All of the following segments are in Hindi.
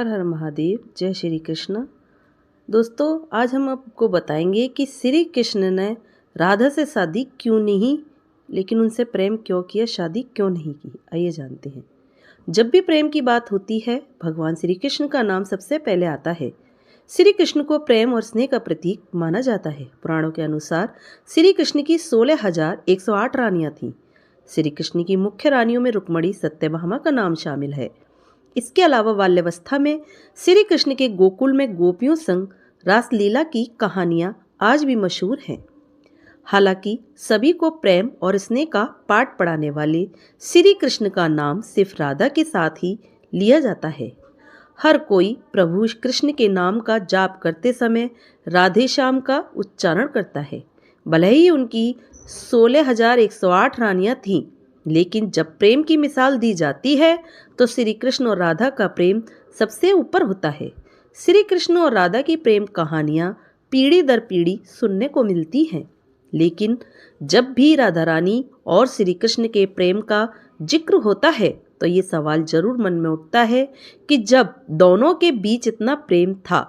हर हर महादेव। जय श्री कृष्ण। दोस्तों, आज हम आपको बताएंगे कि श्री कृष्ण ने राधा से शादी क्यों नहीं, लेकिन उनसे प्रेम क्यों किया, शादी क्यों नहीं की। आइए जानते हैं। जब भी प्रेम की बात होती है, भगवान श्री कृष्ण का नाम सबसे पहले आता है। श्री कृष्ण को प्रेम और स्नेह का प्रतीक माना जाता है। पुराणों के अनुसार श्री कृष्ण की 16,108 रानियां थीं। श्री कृष्ण की मुख्य रानियों में रुक्मणी, सत्यभामा का नाम शामिल है। इसके अलावा बाल्यावस्था में श्री कृष्ण के गोकुल में गोपियों संग रासलीला की कहानियां आज भी मशहूर हैं। हालांकि सभी को प्रेम और स्नेह का पाठ पढ़ाने वाले श्री कृष्ण का नाम सिर्फ राधा के साथ ही लिया जाता है। हर कोई प्रभु कृष्ण के नाम का जाप करते समय राधे श्याम का उच्चारण करता है। भले ही उनकी 16,108 रानियां थीं, लेकिन जब प्रेम की मिसाल दी जाती है तो श्री कृष्ण और राधा का प्रेम सबसे ऊपर होता है। श्री कृष्ण और राधा की प्रेम कहानियां पीढ़ी दर पीढ़ी सुनने को मिलती हैं, लेकिन जब भी राधा रानी और श्री कृष्ण के प्रेम का जिक्र होता है तो ये सवाल जरूर मन में उठता है कि जब दोनों के बीच इतना प्रेम था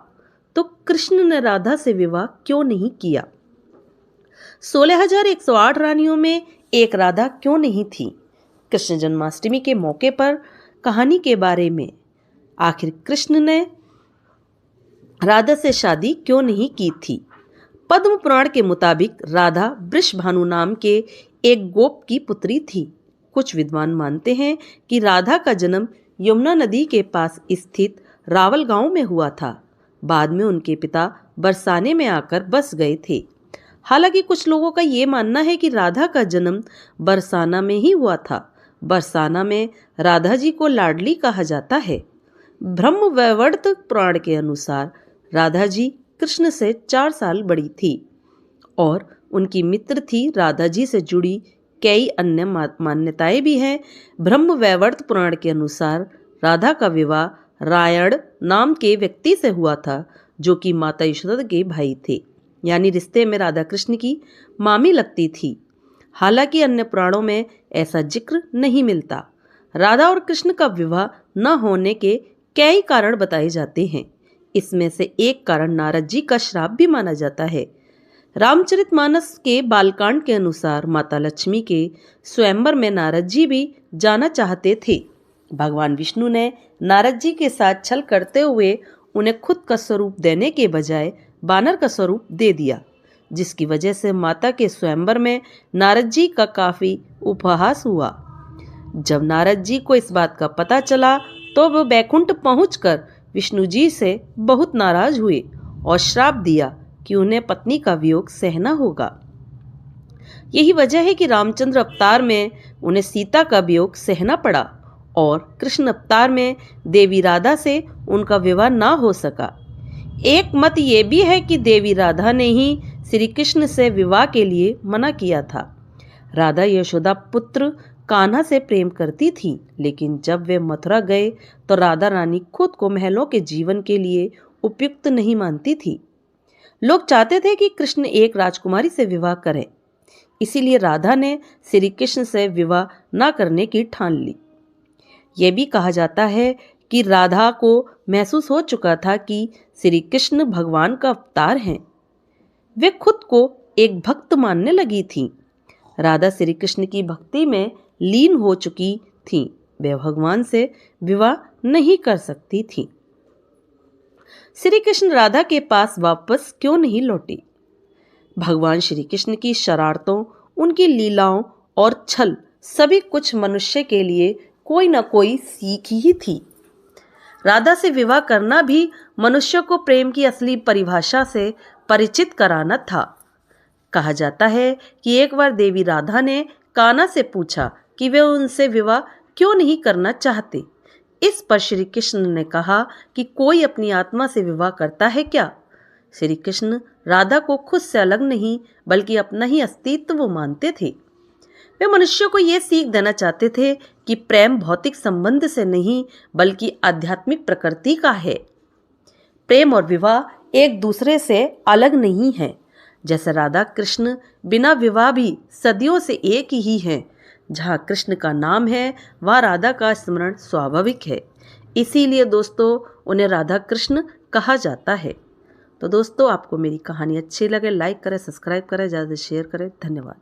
तो कृष्ण ने राधा से विवाह क्यों नहीं किया। 16,108 रानियों में एक राधा क्यों नहीं थी। कृष्ण जन्माष्टमी के मौके पर कहानी के बारे में, आखिर कृष्ण ने राधा से शादी क्यों नहीं की थी। पद्म पुराण के मुताबिक राधा वृषभानु नाम के एक गोप की पुत्री थी। कुछ विद्वान मानते हैं कि राधा का जन्म यमुना नदी के पास स्थित रावल गांव में हुआ था। बाद में उनके पिता बरसाने में आकर बस गए थे। हालांकि कुछ लोगों का ये मानना है कि राधा का जन्म बरसाना में ही हुआ था। बरसाना में राधा जी को लाडली कहा जाता है। ब्रह्म वैवर्त पुराण के अनुसार राधा जी कृष्ण से 4 साल बड़ी थी और उनकी मित्र थी। राधा जी से जुड़ी कई अन्य मान्यताएं भी हैं। ब्रह्म वैवर्त पुराण के अनुसार राधा का विवाह रायण नाम के व्यक्ति से हुआ था, जो कि माता यशोदा के भाई थे, यानी रिश्ते में राधा कृष्ण की मामी लगती थी। हालांकि अन्य पुराणों में ऐसा जिक्र नहीं मिलता। राधा और कृष्ण का विवाह न होने के कई कारण बताए जाते हैं। इसमें से एक कारण नारद जी का श्राप भी माना जाता है। रामचरितमानस के बालकांड के अनुसार माता लक्ष्मी के स्वयंवर में नारद जी भी जाना चाहते थे। भगवान विष्णु ने नारद जी के साथ छल करते हुए उन्हें खुद का स्वरूप देने के बजाय बानर का स्वरूप दे दिया, जिसकी वजह से माता के स्वयंवर में नारद जी का काफी उपहास हुआ। जब नारद जी को इस बात का पता चला तो वह बैकुंठ पहुंचकर विष्णु जी से बहुत नाराज हुए और श्राप दिया कि उन्हें पत्नी का वियोग सहना होगा। यही वजह है कि रामचंद्र अवतार में उन्हें सीता का वियोग सहना पड़ा और कृष्ण अवतार में देवी राधा से उनका विवाह ना हो सका। एक मत ये भी है कि देवी राधा ने ही श्री कृष्ण से विवाह के लिए मना किया था। राधा यशोदा पुत्र कान्हा से प्रेम करती थी, लेकिन जब वे मथुरा गए तो राधा रानी खुद को महलों के जीवन के लिए उपयुक्त नहीं मानती थी। लोग चाहते थे कि कृष्ण एक राजकुमारी से विवाह करें, इसीलिए राधा ने श्री कृष्ण से विवाह न करने की ठान ली। यह भी कहा जाता है कि राधा को महसूस हो चुका था कि श्री कृष्ण भगवान का अवतार हैं। वे खुद को एक भक्त मानने लगी थीं। राधा श्री कृष्ण की भक्ति में लीन हो चुकी थीं। वे भगवान से विवाह नहीं कर सकती थीं। श्री कृष्ण राधा के पास वापस क्यों नहीं लौटे। भगवान श्री कृष्ण की शरारतों, उनकी लीलाओं और छल सभी कुछ मनुष्य के लिए कोई न कोई सीख ही थी। राधा से विवाह करना भी मनुष्य को प्रेम की असली परिभाषा से परिचित कराना था। कहा जाता है कि एक बार देवी राधा ने कान्हा से पूछा कि वे उनसे विवाह क्यों नहीं करना चाहते। इस पर श्री कृष्ण ने कहा कि कोई अपनी आत्मा से विवाह करता है क्या। श्री कृष्ण राधा को खुद से अलग नहीं बल्कि अपना ही अस्तित्व मानते थे। वे मनुष्य को यह सीख देना चाहते थे कि प्रेम भौतिक संबंध से नहीं बल्कि आध्यात्मिक प्रकृति का है। प्रेम और विवाह एक दूसरे से अलग नहीं है। जैसे राधा कृष्ण बिना विवाह भी सदियों से एक ही हैं। जहाँ कृष्ण का नाम है वहाँ राधा का स्मरण स्वाभाविक है। इसीलिए दोस्तों उन्हें राधा कृष्ण कहा जाता है। तो दोस्तों आपको मेरी कहानी अच्छी लगे लाइक करें, सब्सक्राइब करें, ज़्यादा शेयर करें। धन्यवाद।